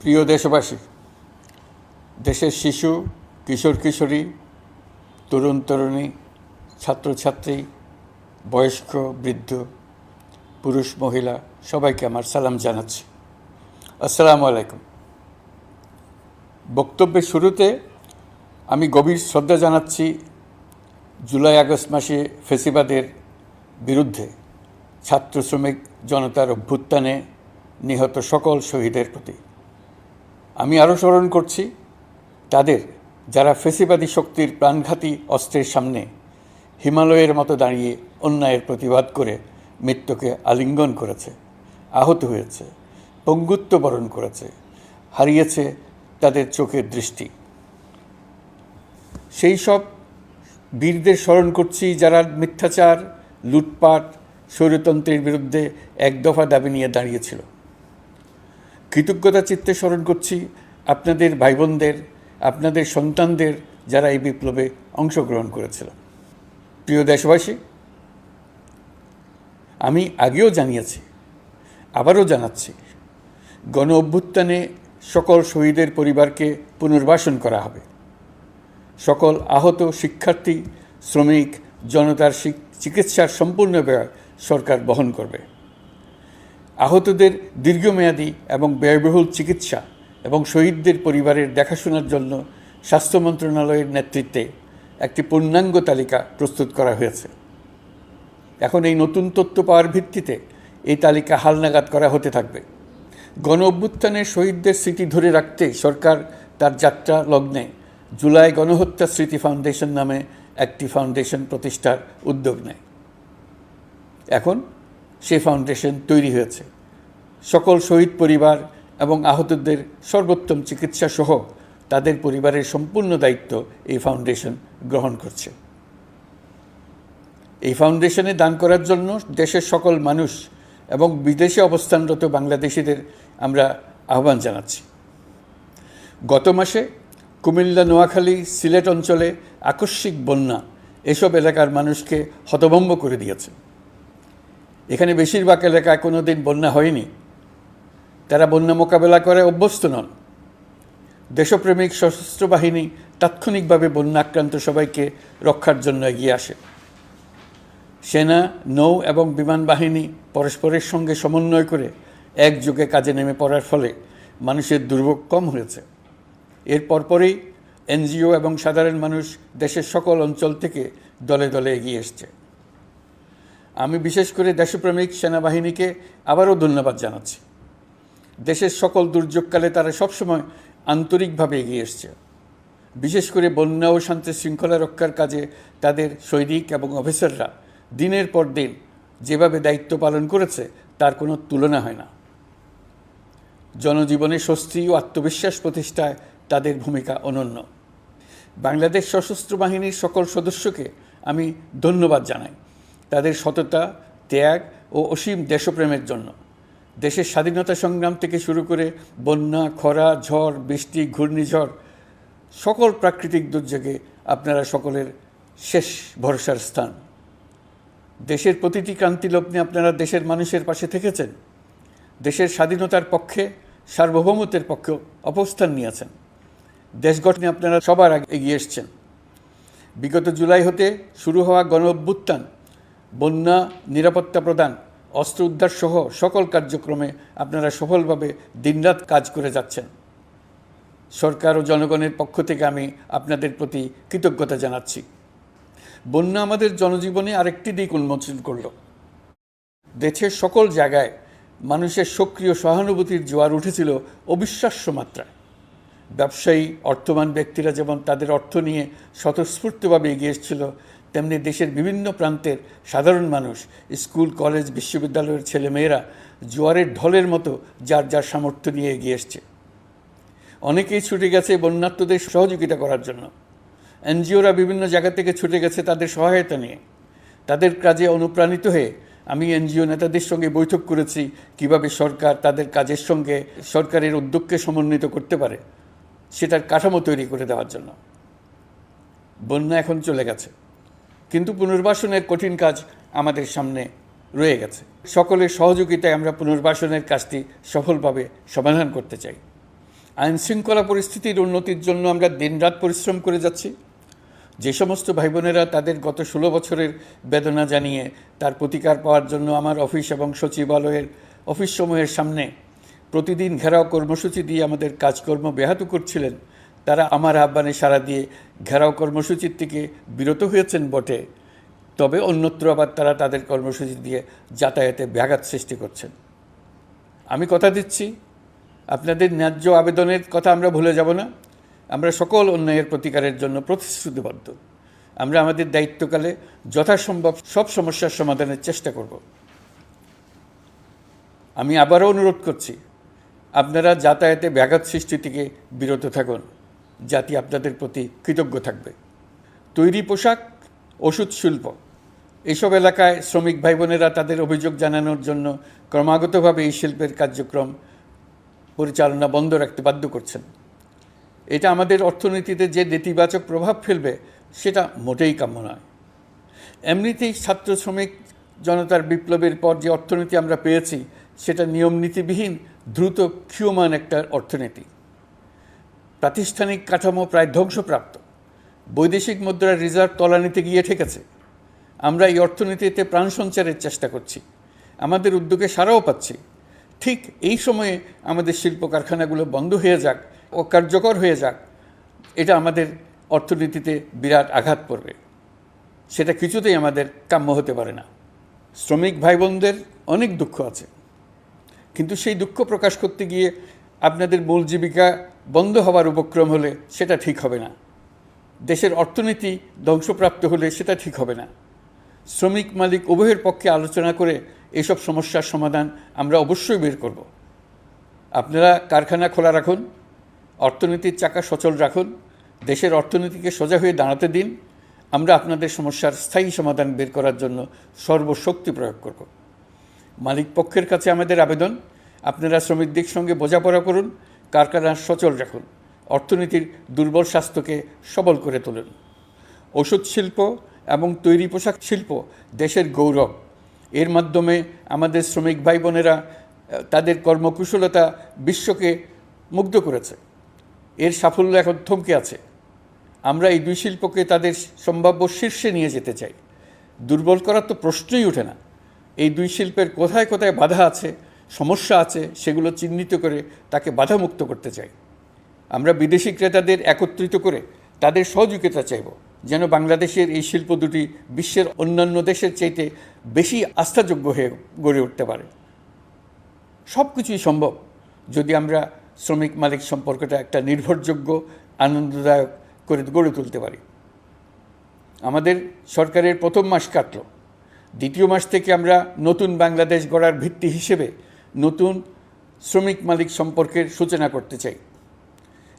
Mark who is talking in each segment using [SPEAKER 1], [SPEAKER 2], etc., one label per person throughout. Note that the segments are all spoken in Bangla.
[SPEAKER 1] প্রিয় দেশবাসী, দেশের শিশু, কিশোর কিশোরী, তরুণ তরুণী, ছাত্রছাত্রী, বয়স্ক বৃদ্ধ, পুরুষ মহিলা সবাইকে আমার সালাম জানাচ্ছি। আসসালামু আলাইকুম। বক্তব্যের শুরুতে আমি গভীর শ্রদ্ধা জানাচ্ছি জুলাই আগস্ট মাসে ফ্যাসিবাদের বিরুদ্ধে ছাত্র শ্রমিক জনতার অভ্যুত্থানে নিহত সকল শহীদের প্রতি। আমি আরও স্মরণ করছি তাদের যারা ফ্যাসিবাদী শক্তির প্রাণঘাতী অস্ত্রের সামনে হিমালয়ের মতো দাঁড়িয়ে অন্যায়ের প্রতিবাদ করে মৃত্যুকে আলিঙ্গন করেছে, আহত হয়েছে, পঙ্গুত্ব বরণ করেছে, হারিয়েছে তাদের চোখের দৃষ্টি। সেই সব বীরদের স্মরণ করছি যারা মিথ্যাচার, লুটপাট, স্বৈরতন্ত্রের বিরুদ্ধে এক দফা দাবি নিয়ে দাঁড়িয়েছিল। কৃতজ্ঞতা চিত্তে স্মরণ করছি আপনাদের ভাই বোনদের, আপনাদের সন্তানদের যারা এই বিপ্লবে অংশগ্রহণ করেছিল। প্রিয় দেশবাসী, আমি আগেও জানিয়েছি, আবারও জানাচ্ছি, গণ অভ্যুত্থানে সকল শহীদের পরিবারকে পুনর্বাসন করা হবে। সকল আহত শিক্ষার্থী, শ্রমিক জনতার চিকিৎসার সম্পূর্ণ ব্যয় সরকার বহন করবে। আহতদের দীর্ঘমেয়াদী এবং ব্যয়বহুল চিকিৎসা এবং শহীদদের পরিবারের দেখাশোনার জন্য স্বাস্থ্য মন্ত্রণালয়ের নেতৃত্বে একটি পূর্ণাঙ্গ তালিকা প্রস্তুত করা হয়েছে। এখন এই নতুন তথ্য পাওয়ার ভিত্তিতে এই তালিকা হালনাগাদ করা হতে থাকবে। গণ অভ্যুত্থানের শহীদদের স্মৃতি ধরে রাখতে সরকার তার যাত্রা লগ্নে জুলাই গণহত্যা স্মৃতি ফাউন্ডেশন নামে একটি ফাউন্ডেশন প্রতিষ্ঠার উদ্যোগ নেয়। এখন সেই ফাউন্ডেশন তৈরি হয়েছে। সকল শহীদ পরিবার এবং আহতদের সর্বোত্তম চিকিৎসা সহ তাদের পরিবারের সম্পূর্ণ দায়িত্ব এই ফাউন্ডেশন গ্রহণ করছে। এই ফাউন্ডেশনে দান করার জন্য দেশের সকল মানুষ এবং বিদেশে অবস্থানরত বাংলাদেশিদের আমরা আহ্বান জানাচ্ছি। গত মাসে কুমিল্লা, নোয়াখালী, সিলেট অঞ্চলে আকস্মিক বন্যা এসব এলাকার মানুষকে হতভম্ব করে দিয়েছে। এখানে বেশিরভাগ এলাকায় কোনো দিন বন্যা হয়নি। তারা বন্যা মোকাবেলা করে অভ্যস্ত নন। দেশপ্রেমিক সশস্ত্র বাহিনী তাৎক্ষণিকভাবে বন্যা আক্রান্ত সবাইকে রক্ষার জন্য এগিয়ে আসে। সেনা, নৌ এবং বিমান বাহিনী পরস্পরের সঙ্গে সমন্বয় করে একযোগে কাজে নেমে পড়ার ফলে মানুষের দুর্ভোগ কম হয়েছে। এর পরপরই এনজিও এবং সাধারণ মানুষ দেশের সকল অঞ্চল থেকে দলে দলে এগিয়ে এসছে। আমি বিশেষ করে দেশপ্রেমিক সেনাবাহিনীকে আবারও ধন্যবাদ জানাচ্ছি। দেশের সকল দুর্যোগকালে তারা সবসময় আন্তরিকভাবে এগিয়ে এসছে। বিশেষ করে বন্যা ও শান্তি শৃঙ্খলা রক্ষার কাজে তাদের সৈনিক এবং অফিসাররা দিনের পর দিন যেভাবে দায়িত্ব পালন করেছে তার কোনো তুলনা হয় না। জনজীবনে স্বস্তি ও আত্মবিশ্বাস প্রতিষ্ঠায় তাদের ভূমিকা অনন্য। বাংলাদেশ সশস্ত্র বাহিনীর সকল সদস্যকে আমি ধন্যবাদ জানাই তাদের সততা, ত্যাগ ও অসীম দেশপ্রেমের জন্য। দেশের স্বাধীনতা সংগ্রাম থেকে শুরু করে বন্যা, খরা, ঝড়, বৃষ্টি, ঘূর্ণিঝড়, সকল প্রাকৃতিক দুর্যোগে আপনারা সকলের শেষ ভরসার স্থান। দেশের প্রতিটি ক্রান্তিলগ্নে আপনারা দেশের মানুষের পাশে থেকেছেন। দেশের স্বাধীনতার পক্ষে, সার্বভৌমত্বের পক্ষে অবস্থান নিয়েছেন। দেশ গঠনে আপনারা সবার আগে এগিয়ে এসছেন। বিগত জুলাই হতে শুরু হওয়া গণ অভ্যুত্থান, বন্যা, নিরাপত্তা প্রদান, অস্ত্র উদ্ধার সহ সকল কার্যক্রমে আপনারা সফলভাবে দিনরাত কাজ করে যাচ্ছেন। সরকার ও জনগণের পক্ষ থেকে আমি আপনাদের প্রতি কৃতজ্ঞতা জানাচ্ছি। বন্যা আমাদের জনজীবনে আরেকটি দিক উন্মোচন করল। দেশের সকল জায়গায় মানুষের সক্রিয় সহানুভূতির জোয়ার উঠেছিল অবিশ্বাস্য মাত্রায়। ব্যবসায়ী, অর্থবান ব্যক্তিরা যেমন তাদের অর্থ নিয়ে স্বতঃস্ফূর্তভাবে এগিয়ে এসেছিল, তেমনি দেশের বিভিন্ন প্রান্তের সাধারণ মানুষ, স্কুল, কলেজ, বিশ্ববিদ্যালয়ের ছেলেমেয়েরা জোয়ারের ঢলের মতো যার যার সামর্থ্য নিয়ে এগিয়ে এসছে। অনেকেই ছুটে গেছে বন্যার্তদের সহযোগিতা করার জন্য। এনজিওরা বিভিন্ন জায়গা থেকে ছুটে গেছে তাদের সহায়তা নিয়ে। তাদের কাজে অনুপ্রাণিত হয়ে আমি এনজিও নেতাদের সঙ্গে বৈঠক করেছি কিভাবে সরকার তাদের কাজের সঙ্গে সরকারের উদ্যোগকে সমন্বিত করতে পারে, সেটার কাঠামো তৈরি করে দেওয়ার জন্য। বন্যা এখন চলে গেছে, কিন্তু পুনর্বাসনের কঠিন কাজ আমাদের সামনে রয়ে গেছে। সকলের সহযোগিতায় আমরা পুনর্বাসনের কাজটি সফলভাবে সমাধান করতে চাই। আইনশৃঙ্খলা পরিস্থিতির উন্নতির জন্য আমরা দিনরাত পরিশ্রম করে যাচ্ছি। যে সমস্ত ভাই বোনেরা তাদের গত 16 বছরের বেদনা জানিয়ে তার প্রতিকার পাওয়ার জন্য আমার অফিস এবং সচিবালয়ের অফিসসমূহের সামনে প্রতিদিন ঘেরাও কর্মসূচি দিয়ে আমাদের কাজকর্ম ব্যাহত করছিলেন, তারা আমার আহ্বানে সাড়া দিয়ে ঘেরাও কর্মসূচির থেকে বিরত হয়েছেন বটে, তবে অন্যত্র আবার তারা তাদের কর্মসূচি দিয়ে যাতায়াতে ব্যাঘাত সৃষ্টি করছেন। আমি কথা দিচ্ছি, আপনাদের ন্যায্য আবেদনের কথা আমরা ভুলে যাব না। আমরা সকল অন্যায়ের প্রতিকারের জন্য প্রতিশ্রুতিবদ্ধ। আমরা আমাদের দায়িত্বকালে যথাসম্ভব সব সমস্যার সমাধানের চেষ্টা করব। আমি আবারও অনুরোধ করছি, আপনারা যাতায়াতে ব্যাঘাত সৃষ্টি থেকে বিরত থাকুন। জাতি আপনাদের প্রতি কৃতজ্ঞ থাকবে। তৈরি পোশাক, ওষুধ শিল্প, এইসব এলাকায় শ্রমিক ভাই বোনেরা তাদের অভিযোগ জানানোর জন্য ক্রমাগতভাবে এই শিল্পের কার্যক্রম পরিচালনা বন্ধ রাখতে বাধ্য করছেন। এটা আমাদের অর্থনীতিতে যে নেতিবাচক প্রভাব ফেলবে সেটা মোটেই কাম্য নয়। এমনিতেই ছাত্র শ্রমিক জনতার বিপ্লবের পর যে অর্থনীতি আমরা পেয়েছি সেটা নিয়মনীতিবিহীন দ্রুত ক্ষীয়মান একটা অর্থনীতি। প্রাতিষ্ঠানিক কাঠামো প্রায় ধ্বংসপ্রাপ্ত। বৈদেশিক মুদ্রার রিজার্ভ তলানিতে গিয়ে ঠেকেছে। আমরা এই অর্থনীতিতে প্রাণ সঞ্চারের চেষ্টা করছি, আমাদের উদ্যোগে সাড়াও পাচ্ছি। ঠিক এই সময়ে আমাদের শিল্প কারখানাগুলো বন্ধ হয়ে যাক, অকার্যকর হয়ে যাক, এটা আমাদের অর্থনীতিতে বিরাট আঘাত পড়বে। সেটা কিছুতেই আমাদের কাম্য হতে পারে না। শ্রমিক ভাই বোনদের অনেক দুঃখ আছে, কিন্তু সেই দুঃখ প্রকাশ করতে গিয়ে আপনাদের মূল জীবিকা বন্ধ হওয়ার উপক্রম হলে সেটা ঠিক হবে না। দেশের অর্থনীতি ধ্বংসপ্রাপ্ত হলে সেটা ঠিক হবে না। শ্রমিক মালিক উভয়ের পক্ষে আলোচনা করে এইসব সমস্যার সমাধান আমরা অবশ্যই বের করব। আপনারা কারখানা খোলা রাখুন, অর্থনীতির চাকা সচল রাখুন, দেশের অর্থনীতিকে সোজা হয়ে দাঁড়াতে দিন। আমরা আপনাদের সমস্যার স্থায়ী সমাধান বের করার জন্য সর্বশক্তি প্রয়োগ করব। মালিক পক্ষের কাছে আমাদের আবেদন, আপনারা শ্রমিকদের সঙ্গে বোঝাপড়া করুন, কারখানা সচল রাখুন, অর্থনীতির দুর্বল স্বাস্থ্যকে সবল করে তুলুন। ওষুধ শিল্প এবং তৈরি পোশাক শিল্প দেশের গৌরব। এর মাধ্যমে আমাদের শ্রমিক ভাই বোনেরা তাদের কর্মকুশলতা বিশ্বকে মুগ্ধ করেছে। এর সাফল্য এখন থমকে আছে। আমরা এই দুই শিল্পকে তাদের সম্ভাব্য শীর্ষে নিয়ে যেতে চাই। দুর্বল করার তো প্রশ্নই ওঠে না। এই দুই শিল্পের কোথায় কোথায় বাধা আছে, সমস্যা আছে, সেগুলো চিহ্নিত করে তাকে বাধামুক্ত করতে চাই। আমরা বিদেশি ক্রেতাদের একত্রিত করে তাদের সহযোগিতা চাইব, যেন বাংলাদেশের এই শিল্প দুটি বিশ্বের অন্যান্য দেশের চাইতে বেশি আস্থাযোগ্য হয়ে গড়ে উঠতে পারে। সব কিছুই সম্ভব যদি আমরা শ্রমিক মালিক সম্পর্কটা একটা নির্ভরযোগ্য, আনন্দদায়ক করে গড়ে তুলতে পারি। আমাদের সরকারের প্রথম মাস কাটল, দ্বিতীয় মাস থেকে আমরা নতুন বাংলাদেশ গড়ার ভিত্তি হিসেবে নতুন শ্রমিক মালিক সম্পর্কের সূচনা করতে চাই।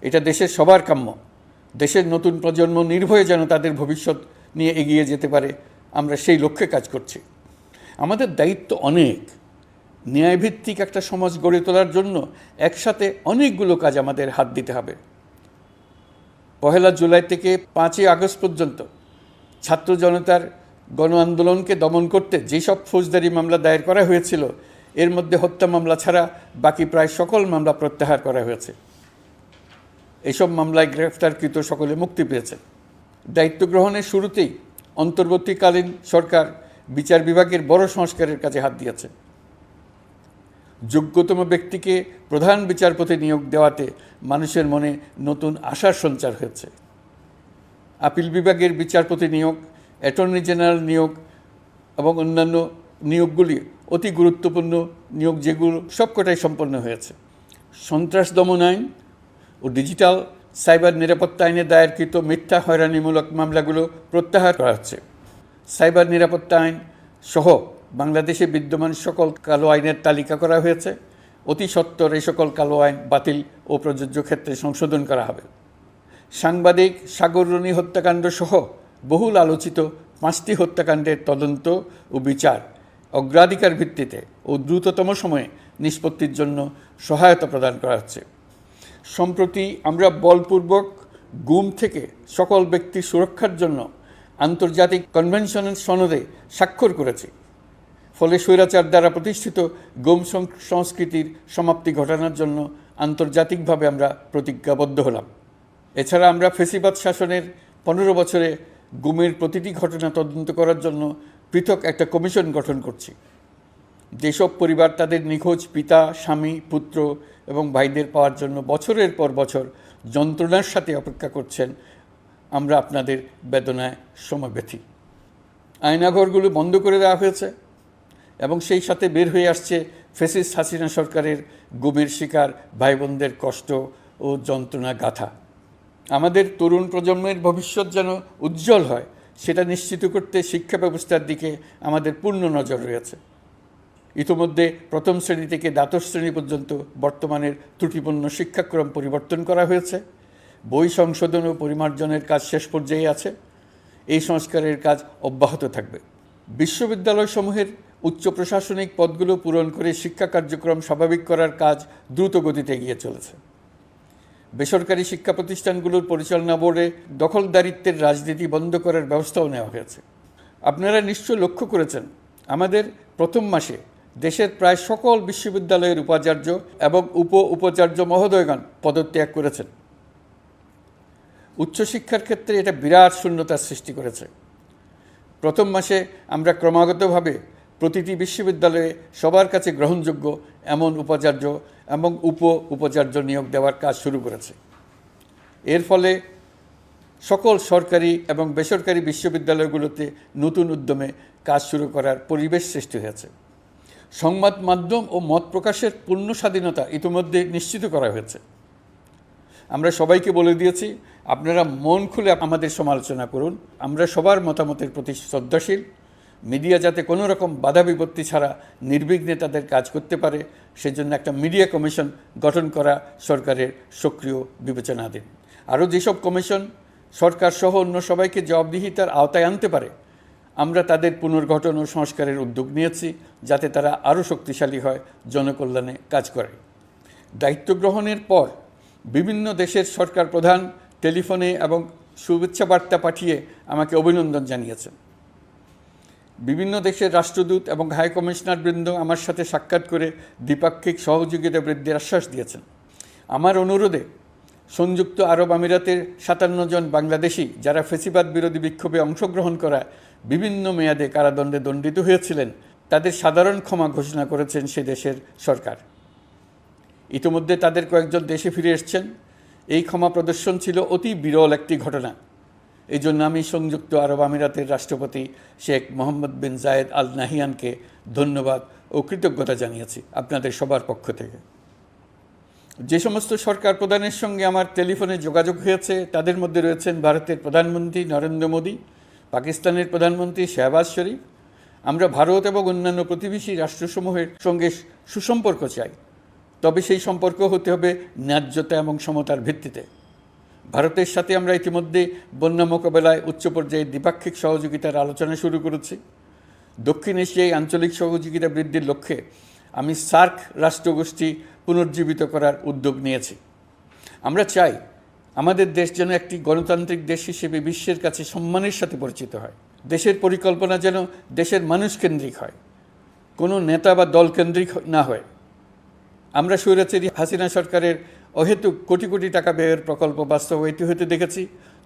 [SPEAKER 1] এটা দেশের সবার কাম্য। দেশের নতুন প্রজন্ম নির্ভয়ে যেন তাদের ভবিষ্যৎ নিয়ে এগিয়ে যেতে পারে, আমরা সেই লক্ষ্যে কাজ করছি। আমাদের দায়িত্ব অনেক। ন্যায়ভিত্তিক একটা সমাজ গড়ে তোলার জন্য একসাথে অনেকগুলো কাজ আমাদের হাত দিতে হবে। 1 জুলাই থেকে 5 আগস্ট পর্যন্ত ছাত্র জনতার গণ আন্দোলনকে দমন করতে যেসব ফৌজদারি মামলা দায়ের করা হয়েছিল, এর মধ্যে হত্যা মামলা ছাড়া বাকি প্রায় সকল মামলা প্রত্যাহার করা হয়েছে। এইসব মামলায় গ্রেফতারকৃত সকলে মুক্তি পেয়েছে। দায়িত্ব গ্রহণের শুরুতেই অন্তর্বর্তীকালীন সরকার বিচার বিভাগের বড় সংস্কারের কাজে হাত দিয়েছে। যোগ্যতম ব্যক্তিকে প্রধান বিচারপতি নিয়োগ দেওয়াতে মানুষের মনে নতুন আশার সঞ্চার হয়েছে। আপিল বিভাগের বিচারপতি নিয়োগ, অ্যাটর্নি জেনারেল নিয়োগ এবং অন্যান্য নিয়োগগুলি অতি গুরুত্বপূর্ণ নিয়োগ, যেগুলো সবকটাই সম্পন্ন হয়েছে। সন্ত্রাস দমন আইন ও ডিজিটাল সাইবার নিরাপত্তা আইনে দায়েরকৃত মিথ্যা হয়রানিমূলক মামলাগুলো প্রত্যাহার করা হচ্ছে। সাইবার নিরাপত্তা আইন সহ বাংলাদেশে বিদ্যমান সকল কালো আইনের তালিকা করা হয়েছে। অতি সত্বর এই সকল কালো আইন বাতিল ও প্রযোজ্য ক্ষেত্রে সংশোধন করা হবে। সাংবাদিক সাগর রনি হত্যাকাণ্ড সহ বহুল আলোচিত 5টি হত্যাকাণ্ডের তদন্ত ও বিচার অগ্রাধিকার ভিত্তিতে ও দ্রুততম সময়ে নিষ্পত্তির জন্য সহায়তা প্রদান করা হচ্ছে। সম্প্রতি আমরা বলপূর্বক গুম থেকে সকল ব্যক্তির সুরক্ষার জন্য আন্তর্জাতিক কনভেনশনের সনদে স্বাক্ষর করেছি। ফলে স্বৈরাচার দ্বারা প্রতিষ্ঠিত গুম সংস্কৃতির সমাপ্তি ঘটানোর জন্য আন্তর্জাতিকভাবে আমরা প্রতিজ্ঞাবদ্ধ হলাম। এছাড়া আমরা ফেসিবাদ শাসনের 15 বছরে গুমের প্রতিটি ঘটনা তদন্ত করার জন্য পৃথক একটা কমিশন গঠন করছি। যেসব পরিবার তাদের নিখোঁজ পিতা, স্বামী, পুত্র এবং ভাইদের পাওয়ার জন্য বছরের পর বছর যন্ত্রণার সাথে অপেক্ষা করছেন, আমরা আপনাদের বেদনায় সমব্যথী। আয়নাঘরগুলো বন্ধ করে দেওয়া হয়েছে এবং সেই সাথে বের হয়ে আসছে ফ্যাসিস্ট হাসিনা সরকারের গুমের শিকার ভাই বোনদের কষ্ট ও যন্ত্রণা গাথা। আমাদের তরুণ প্রজন্মের ভবিষ্যৎ যেন উজ্জ্বল হয়, সেটা নিশ্চিত করতে শিক্ষা ব্যবস্থার দিকে আমাদের পূর্ণ নজর রয়েছে। ইতিমধ্যে প্রথম শ্রেণী থেকে দ্বাদশ শ্রেণী পর্যন্ত বর্তমানের ত্রুটিপূর্ণ শিক্ষাক্রম পরিবর্তন করা হয়েছে। বই সংশোধন ও পরিমার্জনের কাজ শেষ পর্যায়ে আছে। এই সংস্কারের কাজ অব্যাহত থাকবে। বিশ্ববিদ্যালয়সমূহের উচ্চ প্রশাসনিক পদগুলো পূরণ করে শিক্ষা কার্যক্রম স্বাভাবিক করার কাজ দ্রুত গতিতে এগিয়ে চলেছে। বেসরকারি শিক্ষা প্রতিষ্ঠানগুলোর পরিচালনা বোর্ডে দখলদারিত্বের রাজনীতি বন্ধ করার ব্যবস্থাও নেওয়া হয়েছে। আপনারা নিশ্চয় লক্ষ্য করেছেন, আমাদের প্রথম মাসে দেশের প্রায় সকল বিশ্ববিদ্যালয়ের উপাচার্য এবং উপাচার্য মহোদয়গণ পদত্যাগ করেছেন। উচ্চশিক্ষার ক্ষেত্রে এটা বিরাট শূন্যতার সৃষ্টি করেছে। প্রথম মাসে আমরা ক্রমাগতভাবে প্রতিটি বিশ্ববিদ্যালয়ে সবার কাছে গ্রহণযোগ্য এমন উপাচার্য এবং উপাচার্য নিয়োগ দেওয়ার কাজ শুরু করেছে। এর ফলে সকল সরকারি এবং বেসরকারি বিশ্ববিদ্যালয়গুলোতে নতুন উদ্যমে কাজ শুরু করার পরিবেশ সৃষ্টি হয়েছে। সংবাদ মাধ্যম ও মত প্রকাশের পূর্ণ স্বাধীনতা ইতিমধ্যে নিশ্চিত করা হয়েছে। আমরা সবাইকে বলে দিয়েছি, আপনারা মন খুলে আমাদের সমালোচনা করুন, আমরা সবার মতামতের প্রতি শ্রদ্ধাশীল। মিডিয়া যাতে কোনো রকম বাধা বিপত্তি ছাড়া নির্বিঘ্নে তাদের কাজ করতে পারে, সেজন্য একটা মিডিয়া কমিশন গঠন করা সরকারের সক্রিয় বিবেচনাধীন। আরও যেসব কমিশন সরকার সহ অন্য সবাইকে জবাবদিহিতার আওতায় আনতে পারে, আমরা তাদের পুনর্গঠন ও সংস্কারের উদ্যোগ নিয়েছি, যাতে তারা আরও শক্তিশালী হয়, জনকল্যাণে কাজ করে। দায়িত্ব গ্রহণের পর বিভিন্ন দেশের সরকার প্রধান টেলিফোনে এবং শুভেচ্ছা বার্তা পাঠিয়ে আমাকে অভিনন্দন জানিয়েছেন। বিভিন্ন দেশের রাষ্ট্রদূত এবং হাই কমিশনারবৃন্দ আমার সাথে সাক্ষাৎ করে দ্বিপাক্ষিক সহযোগিতা বৃদ্ধির আশ্বাস দিয়েছেন। আমার অনুরোধে সংযুক্ত আরব আমিরাতের 57 জন বাংলাদেশি যারা ফ্যাসিবাদ বিরোধী বিক্ষোভে অংশগ্রহণ করা বিভিন্ন মেয়াদে কারাদণ্ডে দণ্ডিত হয়েছিলেন, তাদের সাধারণ ক্ষমা ঘোষণা করেছেন সে দেশের সরকার। ইতিমধ্যে তাদের কয়েকজন দেশে ফিরে এসেছেন। এই ক্ষমা প্রদর্শন ছিল অতি বিরল একটি ঘটনা। এই জন্য আমি সংযুক্ত আরব আমিরাতের রাষ্ট্রপতি শেখ মোহাম্মদ বিন জায়েদ আল নাহিয়ানকে ধন্যবাদ ও কৃতজ্ঞতা জানিয়েছি আপনাদের সবার পক্ষ থেকে। যে সমস্ত সরকার প্রধানের সঙ্গে আমার টেলিফোনে যোগাযোগ হয়েছে, তাদের মধ্যে রয়েছেন ভারতের প্রধানমন্ত্রী নরেন্দ্র মোদী, পাকিস্তানের প্রধানমন্ত্রী শাহবাজ শরীফ। আমরা ভারত এবং অন্যান্য প্রতিবেশী রাষ্ট্রসমূহের সঙ্গে সুসম্পর্ক চাই, তবে সেই সম্পর্ক হতে হবে ন্যায্যতা এবং সমতার ভিত্তিতে। ভারতের সাথে আমরা ইতিমধ্যে বন্যা মোকাবেলায় উচ্চ পর্যায়ে দ্বিপাক্ষিক সহযোগিতার আলোচনা শুরু করেছি। দক্ষিণ এশিয়ায় আঞ্চলিক সহযোগিতা বৃদ্ধির লক্ষ্যে আমি সার্ক রাষ্ট্রগোষ্ঠী পুনর্জীবিত করার উদ্যোগ নিয়েছি। আমরা চাই আমাদের দেশ যেন একটি গণতান্ত্রিক দেশ হিসেবে বিশ্বের কাছে সম্মানের সাথে পরিচিত হয়। দেশের পরিকল্পনা যেন দেশের মানুষকেন্দ্রিক হয়, কোনো নেতা বা দলকেন্দ্রিক না হয়। আমরা স্বৈরাচারী হাসিনা সরকারের অহেতুক কোটি কোটি টাকা ব্যয়ের প্রকল্প বাস্তবায়িত হতে দেখেছি,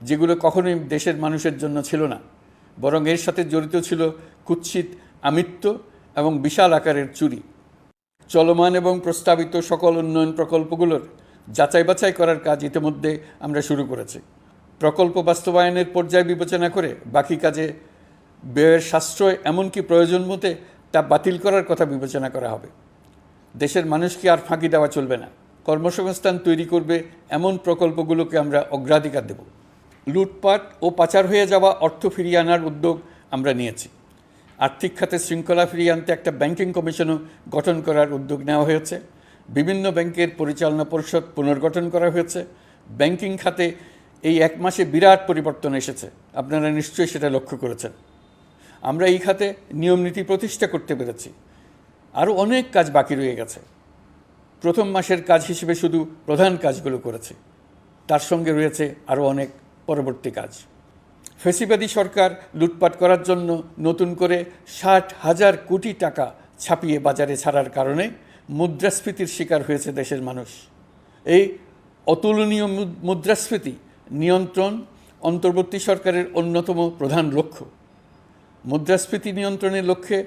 [SPEAKER 1] যেগুলো কখনোই দেশের মানুষের জন্য ছিল না, বরং এর সাথে জড়িত ছিল কুৎসিত আমিত্ব এবং বিশাল আকারের চুরি। চলমান এবং প্রস্তাবিত সকল উন্নয়ন প্রকল্পগুলোর যাচাই বাছাই করার কাজ ইতিমধ্যে আমরা শুরু করেছি। প্রকল্প বাস্তবায়নের পর্যায় বিবেচনা করে বাকি কাজে ব্যয়ের সাশ্রয় এমনকি প্রয়োজন মতে তা বাতিল করার কথা বিবেচনা করা হবে। দেশের মানুষকে আর ফাঁকি দেওয়া চলবে না। কর্মসংস্থান তৈরি করবে এমন প্রকল্পগুলোকে আমরা অগ্রাধিকার দেব। লুটপাট ও পাচার হয়ে যাওয়া অর্থ ফিরিয়ে আনার উদ্যোগ আমরা নিয়েছি। আর্থিক খাতে শৃঙ্খলা ফিরিয়ে আনতে একটা ব্যাংকিং কমিশনও গঠন করার উদ্যোগ নেওয়া হয়েছে। বিভিন্ন ব্যাংকের পরিচালনা পরিষদ পুনর্গঠন করা হয়েছে। ব্যাংকিং খাতে এই এক মাসে বিরাট পরিবর্তন এসেছে, আপনারা নিশ্চয়ই সেটা লক্ষ্য করেছেন। আমরা এই খাতে নিয়মনীতি প্রতিষ্ঠা করতে পেরেছি। আরও অনেক কাজ বাকি রয়ে গেছে। প্রথম মাসের কাজ হিসেবে শুধু প্রধান কাজগুলো করেছে, তার সঙ্গে রয়েছে আরও অনেক পরবর্তী কাজ। ফ্যাসিবাদী সরকার লুটপাট করার জন্য নতুন করে 60,000 কোটি টাকা ছাপিয়ে বাজারে ছাড়ার কারণে মুদ্রাস্ফীতির শিকার হয়েছে দেশের মানুষ। এই অতুলনীয় মুদ্রাস্ফীতি নিয়ন্ত্রণ অন্তর্বর্তী সরকারের অন্যতম প্রধান লক্ষ্য। মুদ্রাস্ফীতি নিয়ন্ত্রণের লক্ষ্যে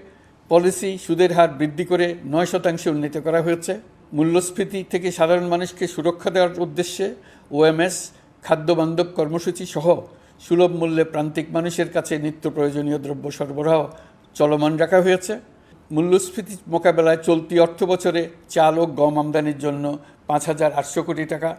[SPEAKER 1] পলিসি সুদের হার বৃদ্ধি করে 9% উন্নীত করা হয়েছে। মূল্যস্ফীতি থেকে সাধারণ মানুষকে সুরক্ষা দেওয়ার উদ্দেশ্যে ওএমএস খাদ্যবান্ধব কর্মসূচি সহ সুলভ মূল্যে প্রান্তিক মানুষের কাছে নিত্য প্রয়োজনীয় দ্রব্য সরবরাহ চলমান রাখা হয়েছে। মূল্যস্ফীতি মোকাবেলায় চলতি অর্থবছরে চাল ও গম আমদানির জন্য 5,800 কোটি টাকা,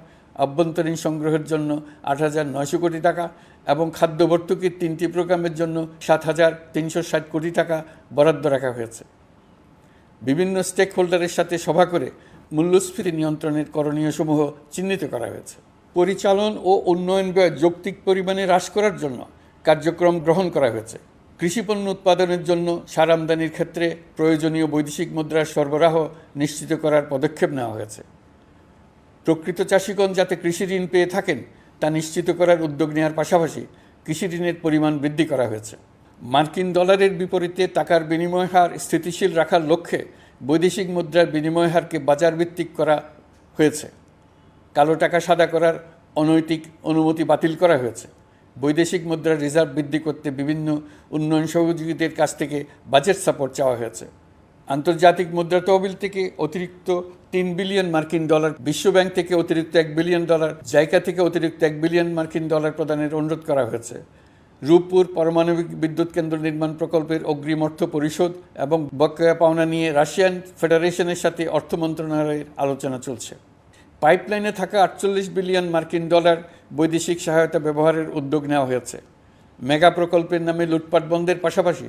[SPEAKER 1] আভ্যন্তরীণ সংগ্রহের জন্য 8,900 কোটি টাকা এবং খাদ্য ভর্তুকির 3টি প্রোগ্রামের জন্য 7,360 কোটি টাকা বরাদ্দ রাখা হয়েছে। বিভিন্ন স্টেক হোল্ডারের সাথে সভা করে মূল্যস্ফীতি নিয়ন্ত্রণের করণীয়সমূহ চিহ্নিত করা হয়েছে। পরিচালন ও উন্নয়ন ব্যয় যৌক্তিক পরিমাণে হ্রাস করার জন্য কার্যক্রম গ্রহণ করা হয়েছে। কৃষিপণ্য উৎপাদনের জন্য সার আমদানির ক্ষেত্রে প্রয়োজনীয় বৈদেশিক মুদ্রার সরবরাহ নিশ্চিত করার পদক্ষেপ নেওয়া হয়েছে। প্রকৃত চাষিগণ যাতে কৃষি ঋণ পেয়ে থাকেন তা নিশ্চিত করার উদ্যোগ নেওয়ার পাশাপাশি কৃষি ঋণের পরিমাণ বৃদ্ধি করা হয়েছে। মার্কিন ডলারের বিপরীতে টাকার বিনিময় হার স্থিতিশীল রাখার লক্ষ্যে বৈদেশিক মুদ্রার বিনিময় হারকে বাজারভিত্তিক করা হয়েছে। কালো টাকা সাদা করার অনৈতিক অনুমতি বাতিল করা হয়েছে। বৈদেশিক মুদ্রার রিজার্ভ বৃদ্ধি করতে বিভিন্ন উন্নয়ন সহযোগীদের কাছ থেকে বাজেট সাপোর্ট চাওয়া হয়েছে। আন্তর্জাতিক মুদ্রা তহবিল থেকে অতিরিক্ত 3 বিলিয়ন মার্কিন ডলার, বিশ্বব্যাংক থেকে অতিরিক্ত 1 বিলিয়ন ডলার, জাইকা থেকে অতিরিক্ত 1 বিলিয়ন মার্কিন ডলার প্রদানের অনুরোধ করা হয়েছে। রূপপুর পারমাণবিক বিদ্যুৎ কেন্দ্র নির্মাণ প্রকল্পের অগ্রিম অর্থ পরিশোধ এবং বকেয়া পাওনা নিয়ে রাশিয়ান ফেডারেশনের সাথে অর্থ মন্ত্রণালয়ের আলোচনা চলছে। পাইপলাইনে থাকা 48 বিলিয়ন মার্কিন ডলার বৈদেশিক সহায়তা ব্যবহারের উদ্যোগ নেওয়া হয়েছে। মেগা প্রকল্পের নামে লুটপাট বন্ধের পাশাপাশি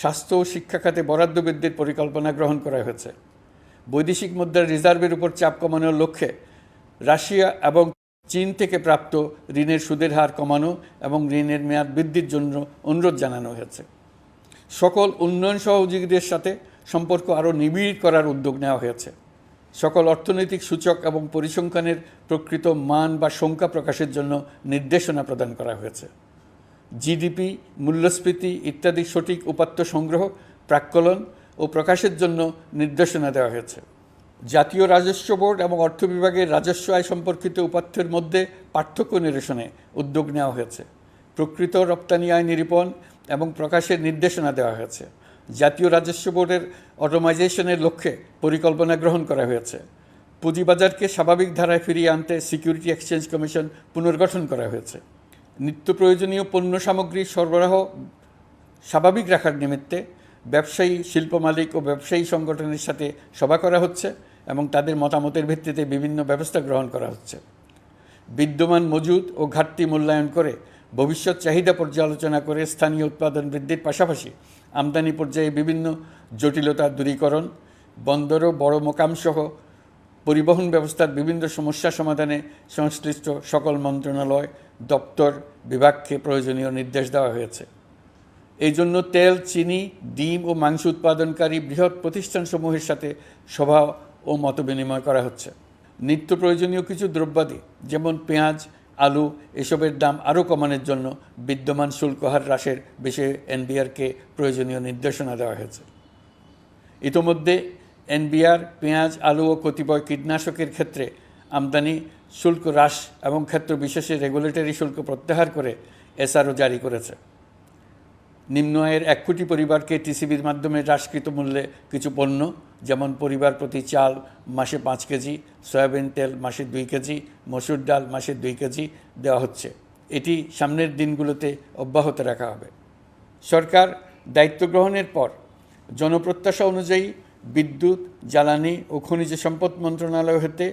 [SPEAKER 1] স্বাস্থ্য ও শিক্ষা খাতে বরাদ্দ বৃদ্ধির পরিকল্পনা গ্রহণ করা হয়েছে। বৈদেশিক মুদ্রার রিজার্ভের উপর চাপ কমানোর লক্ষ্যে রাশিয়া এবং চীন থেকে প্রাপ্ত ঋণের সুদের হার কমানো এবং ঋণের মেয়াদ বৃদ্ধির জন্য অনুরোধ জানানো হয়েছে। সকল উন্নয়ন সহযোগীদের সাথে সম্পর্ক আরও নিবিড় করার উদ্যোগ নেওয়া হয়েছে। সকল অর্থনৈতিক সূচক এবং পরিসংখ্যানের প্রকৃত মান বা সংখ্যা প্রকাশের জন্য নির্দেশনা প্রদান করা হয়েছে। জিডিপি, মূল্যস্ফীতি ইত্যাদি সঠিক উপাত্ত সংগ্রহ, প্রাক্কলন ও প্রকাশের জন্য নির্দেশনা দেওয়া হয়েছে। জাতীয় রাজস্ব বোর্ড এবং অর্থ বিভাগের রাজস্ব আয় সম্পর্কিত উপাত্তের মধ্যে পার্থক্য নিরসনে উদ্যোগ নেওয়া হয়েছে। প্রকৃত রপ্তানি আয় নিরূপণ এবং প্রকাশের নির্দেশনা দেওয়া হয়েছে। জাতীয় রাজস্ব বোর্ডের অটোমাইজেশনের লক্ষ্যে পরিকল্পনা গ্রহণ করা হয়েছে। পুঁজিবাজারকে স্বাভাবিক ধারায় ফিরিয়ে আনতে সিকিউরিটি এক্সচেঞ্জ কমিশন পুনর্গঠন করা হয়েছে। নিত্য প্রয়োজনীয় পণ্য সামগ্রীর সরবরাহ স্বাভাবিক রাখার নিমিত্তে ব্যবসায়ী, শিল্প মালিক ও ব্যবসায়ী সংগঠনের সাথে সভা করা হচ্ছে এবং তাদের মতামতের ভিত্তিতে বিভিন্ন ব্যবস্থা গ্রহণ করা হচ্ছে। বিদ্যমান মজুদ ও ঘাটতি মূল্যায়ন করে ভবিষ্যৎ চাহিদা পর্যালোচনা করে স্থানীয় উৎপাদন বৃদ্ধির পাশাপাশি আমদানি পর্যায়ে বিভিন্ন জটিলতা দূরীকরণ, বন্দর ও বড় মোকামসহ পরিবহন ব্যবস্থার বিভিন্ন সমস্যা সমাধানে সংশ্লিষ্ট সকল মন্ত্রণালয়, দপ্তর, বিভাগকে প্রয়োজনীয় নির্দেশ দেওয়া হয়েছে। এই জন্য তেল, চিনি, ডিম ও মাংস উৎপাদনকারী বৃহৎ প্রতিষ্ঠানসমূহের সাথে সভা ও মতবিনিময় করা হচ্ছে। নিত্য প্রয়োজনীয় কিছু দ্রব্যাদি যেমন পেঁয়াজ, আলু এসবের দাম আরও কমানোর জন্য বিদ্যমান শুল্ক হার হ্রাসের বিষয়ে এনবিআরকে প্রয়োজনীয় নির্দেশনা দেওয়া হয়েছে। ইতোমধ্যে এনবিআর পেঁয়াজ, আলু ও কতিপয় কীটনাশকের ক্ষেত্রে আমদানি শুল্ক হ্রাস এবং ক্ষেত্র বিশেষে রেগুলেটরি শুল্ক প্রত্যাহার করে এসআরও জারি করেছে। নিম্ন আয়ের 1 কোটি পরিবারকে টিসিবির মাধ্যমে হ্রাসকৃত মূল্যে কিছু পণ্য যেমন পরিবার প্রতি চাল মাসে 5 কেজি, সয়াবিন তেল মাসে 2 কেজি, মসুর ডাল মাসে 2 কেজি দেওয়া হচ্ছে। এটি সামনের দিনগুলোতে অব্যাহত রাখা হবে। সরকার দায়িত্ব গ্রহণের পর জনপ্রত্যাশা অনুযায়ী বিদ্যুৎ, জ্বালানি ও খনিজ সম্পদ মন্ত্রণালয় হতে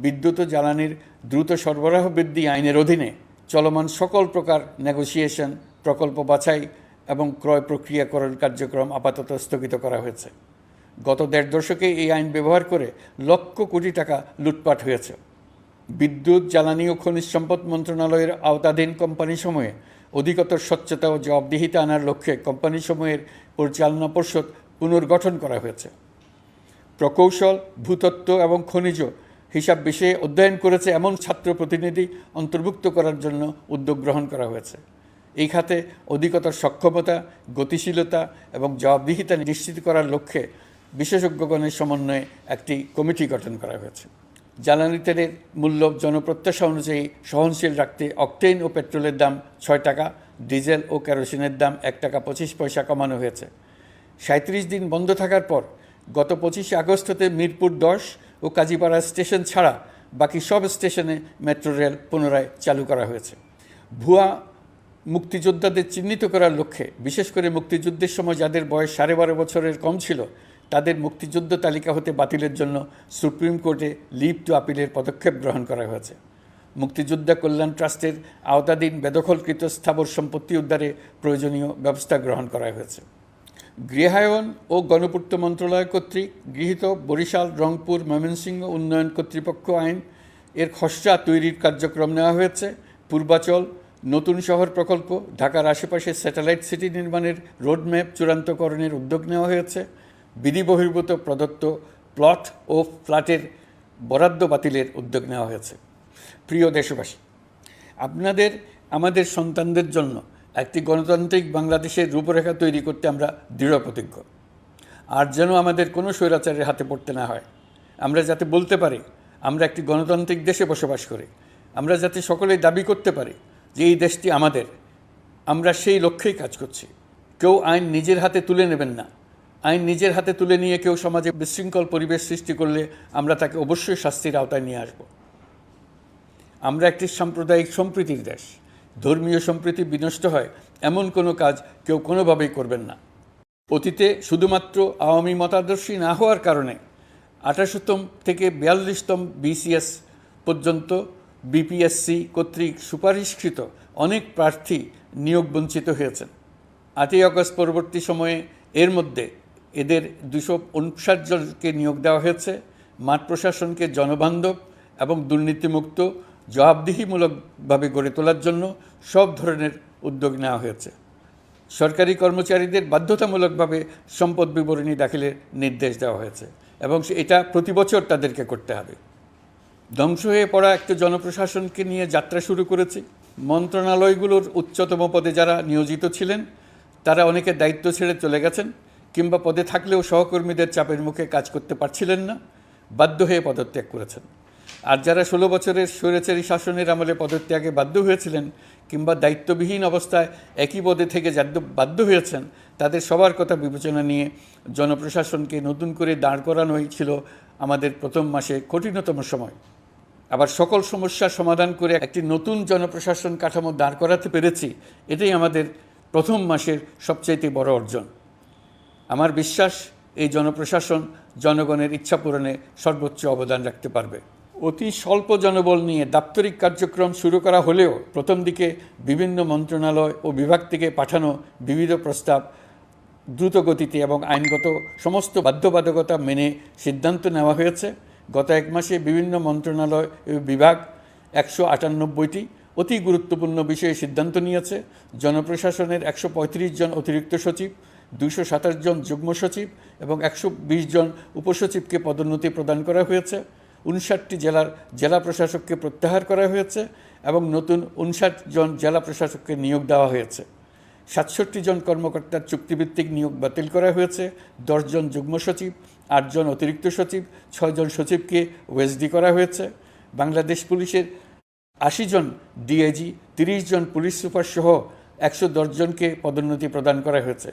[SPEAKER 1] বিদ্যুৎ ও জ্বালানির দ্রুত সরবরাহ বৃদ্ধি আইনের অধীনে চলমান সকল প্রকার নেগোসিয়েশন, প্রকল্প বাছাই এবং ক্রয় প্রক্রিয়াকরণ কার্যক্রম আপাতত স্থগিত করা হয়েছে। গত 1.5 দশকে এই আইন ব্যবহার করে লক্ষ কোটি টাকা লুটপাট হয়েছে। বিদ্যুৎ, জ্বালানি ও খনিজ সম্পদ মন্ত্রণালয়ের আওতাধীন কোম্পানিসমূহে অধিকতর স্বচ্ছতা ও জবাবদিহিতা আনার লক্ষ্যে কোম্পানিসমূহের পরিচালনা পর্ষদ পুনর্গঠন করা হয়েছে। প্রকৌশল, ভূতত্ত্ব এবং খনিজ হিসাব বিষয়ে অধ্যয়ন করেছে এমন ছাত্র প্রতিনিধি অন্তর্ভুক্ত করার জন্য উদ্যোগ গ্রহণ করা হয়েছে। এই খাতে অধিকতর সক্ষমতা, গতিশীলতা এবং জবাবদিহিতা নিশ্চিত করার লক্ষ্যে বিশেষজ্ঞগণের সমন্বয়ে একটি কমিটি গঠন করা হয়েছে। জ্বালানি তেলের মূল্য জনপ্রত্যাশা অনুযায়ী সহনশীল রাখতে অকটেন ও পেট্রোলের দাম 6 টাকা, ডিজেল ও কেরোসিনের দাম 1 টাকা 25 পয়সা কমানো হয়েছে। 37 দিন বন্ধ থাকার পর গত 25 আগস্ট হতে মিরপুর 10 ও কাজীপাড়া স্টেশন ছাড়া বাকি সব স্টেশনে মেট্রো রেল পুনরায় চালু করা হয়েছে। ভুয়া মুক্তিযোদ্ধাদের চিহ্নিত করার লক্ষ্যে বিশেষ করে মুক্তিযুদ্ধের সময় যাদের বয়স 12.5 বছরের কম ছিল তাদের মুক্তিযুদ্ধ তালিকা হতে বাতিলের জন্য সুপ্রিম কোর্টে লিভ টু আপিলের পদক্ষেপ গ্রহণ করা হয়েছে। মুক্তিযোদ্ধা কল্যাণ ট্রাস্টের আওতাধীন বেদখলকৃত স্থাবর সম্পত্তি উদ্ধারে প্রয়োজনীয় ব্যবস্থা গ্রহণ করা হয়েছে। গৃহায়ন ও গণপূর্ত মন্ত্রণালয় কর্তৃক গৃহীত বরিশাল, রংপুর, ময়মনসিংহ উন্নয়ন কর্তৃপক্ষ আইন এর খসড়া তৈরির কার্যক্রম নেওয়া হয়েছে। পূর্বাচল নতুন শহর প্রকল্প, ঢাকার আশেপাশে স্যাটেলাইট সিটি নির্মাণের রোডম্যাপ চূড়ান্তকরণের উদ্যোগ নেওয়া হয়েছে। বিধি বহির্ভূত প্রদত্ত প্লট ও ফ্ল্যাটের বরাদ্দ বাতিলের উদ্যোগ নেওয়া হয়েছে। প্রিয় দেশবাসী, আপনাদের আমাদের সন্তানদের জন্য একটি গণতান্ত্রিক বাংলাদেশের রূপরেখা তৈরি করতে আমরা দৃঢ় প্রতিজ্ঞ। আর যেন আমাদের কোনো স্বৈরাচারের হাতে পড়তে না হয়। আমরা যাতে বলতে পারি আমরা একটি গণতান্ত্রিক দেশে বসবাস করি, আমরা যাতে সকলেই দাবি করতে পারি যে এই দেশটি আমাদের, আমরা সেই লক্ষ্যেই কাজ করছি। কেউ আইন নিজের হাতে তুলে নেবেন না। আইন নিজের হাতে তুলে নিয়ে কেউ সমাজে বিশৃঙ্খল পরিবেশ সৃষ্টি করলে আমরা তাকে অবশ্যই শাস্তির আওতায় নিয়ে আসব। আমরা একটি সাম্প্রদায়িক সম্প্রীতির দেশ। ধর্মীয় সম্প্রীতি বিনষ্ট হয় এমন কোনো কাজ কেউ কোনোভাবেই করবেন না। অতীতে শুধুমাত্র আওয়ামী মতাদর্শী না হওয়ার কারণে 18তম থেকে 42তম BCS পর্যন্ত BPSC কর্তৃক সুপারিশকৃত অনেক প্রার্থী নিয়োগ বঞ্চিত হয়েছেন। 8ই আগস্ট পরবর্তী সময়ে এর মধ্যে এদের 259 জনকে নিয়োগ দেওয়া হয়েছে। মাঠ প্রশাসনকে জনবান্ধব এবং দুর্নীতিমুক্ত জবাবদিহিমূলকভাবে গড়ে তোলার জন্য সব ধরনের উদ্যোগ নেওয়া হয়েছে। সরকারি কর্মচারীদের বাধ্যতামূলকভাবে সম্পদ বিবরণী দাখিলের নির্দেশ দেওয়া হয়েছে এবং এটা প্রতি বছর তাদেরকে করতে হবে। ধ্বংস হয়ে পড়া একটা জনপ্রশাসনকে নিয়ে যাত্রা শুরু করেছি। মন্ত্রণালয়গুলোর উচ্চতম পদে যারা নিয়োজিত ছিলেন তারা অনেকে দায়িত্ব ছেড়ে চলে গেছেন, কিংবা পদে থাকলেও সহকর্মীদের চাপের মুখে কাজ করতে পারছিলেন না, বাধ্য হয়ে পদত্যাগ করেছেন। আর যারা 16 বছরের স্বৈরাচারী শাসনের আমলে পদত্যাগে বাধ্য হয়েছিলেন কিংবা দায়িত্ববিহীন অবস্থায় একই পদে থেকে বাধ্য হয়েছেন, তাদের সবার কথা বিবেচনা নিয়ে জনপ্রশাসনকে নতুন করে দাঁড় করানোই ছিল আমাদের প্রথম মাসে কঠিনতম সময়। আবার সকল সমস্যার সমাধান করে একটি নতুন জনপ্রশাসন কাঠামো দাঁড় করাতে পেরেছি, এটাই আমাদের প্রথম মাসের সবচাইতে বড় অর্জন। আমার বিশ্বাস এই জনপ্রশাসন জনগণের ইচ্ছা পূরণে সর্বোচ্চ অবদান রাখতে পারবে। অতি স্বল্প জনবল নিয়ে দাপ্তরিক কার্যক্রম শুরু করা হলেও প্রথম দিকে বিভিন্ন মন্ত্রণালয় ও বিভাগ থেকে পাঠানো বিবিধ প্রস্তাব দ্রুত গতিতে এবং আইনগত সমস্ত বাধ্যবাধকতা মেনে সিদ্ধান্ত নেওয়া হয়েছে। গত 1 মাসে বিভিন্ন মন্ত্রণালয় ও বিভাগ 198টি অতি গুরুত্বপূর্ণ বিষয়ে সিদ্ধান্ত নিয়েছে। জনপ্রশাসনের 135 জন অতিরিক্ত সচিব, 227 জন যুগ্ম সচিব এবং 120 জন উপসচিবকে পদোন্নতি প্রদান করা হয়েছে। 59টি জেলার জেলা প্রশাসককে প্রত্যাহার করা হয়েছে এবং নতুন 59 জন জেলা প্রশাসককে নিয়োগ দেওয়া হয়েছে। 67 জন কর্মকর্তার চুক্তিভিত্তিক নিয়োগ বাতিল করা হয়েছে। 10 জন যুগ্ম সচিব, 8 জন অতিরিক্ত সচিব, 6 জন সচিবকে ওএসডি করা হয়েছে। বাংলাদেশ পুলিশের 80 জন ডিআইজি, 30 জন পুলিশ সুপার সহ 110 জনকে পদোন্নতি প্রদান করা হয়েছে।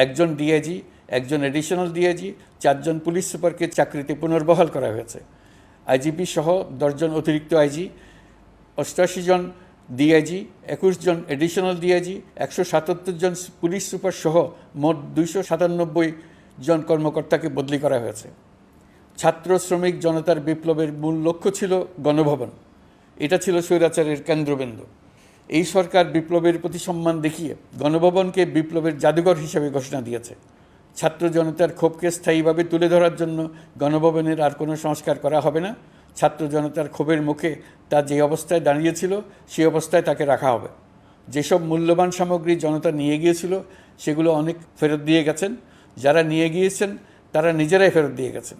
[SPEAKER 1] 1 জন ডিআইজি, 1 জন এডিশনাল ডিআইজি, 4 জন পুলিশ সুপারকে চাকরিতে পুনর্বহাল করা হয়েছে। আইজিপি সহ 10 জন অতিরিক্ত আইজি, 88 জন ডিআইজি, 21 জন এডিশনাল ডিআইজি, 177 জন পুলিশ সুপার সহ মোট 297 জন কর্মকর্তাকে বদলি করা হয়েছে। ছাত্র শ্রমিক জনতার বিপ্লবের মূল লক্ষ্য ছিল গণভবন। এটা ছিল স্বৈরাচারের কেন্দ্রবিন্দু। এই সরকার বিপ্লবের প্রতি সম্মান দেখিয়ে গণভবনকে বিপ্লবের জাদুঘর হিসেবে ঘোষণা দিয়েছে। ছাত্র জনতার ক্ষোভকে স্থায়ীভাবে তুলে ধরার জন্য গণভবনের আর কোনো সংস্কার করা হবে না। ছাত্র জনতার ক্ষোভের মুখে তা যে অবস্থায় দাঁড়িয়েছিল সেই অবস্থায় তাকে রাখা হবে। যেসব মূল্যবান সামগ্রী জনতা নিয়ে গিয়েছিল সেগুলো অনেক ফেরত দিয়ে গেছেন। যারা নিয়ে গিয়েছেন তারা নিজেরাই ফেরত দিয়ে গেছেন।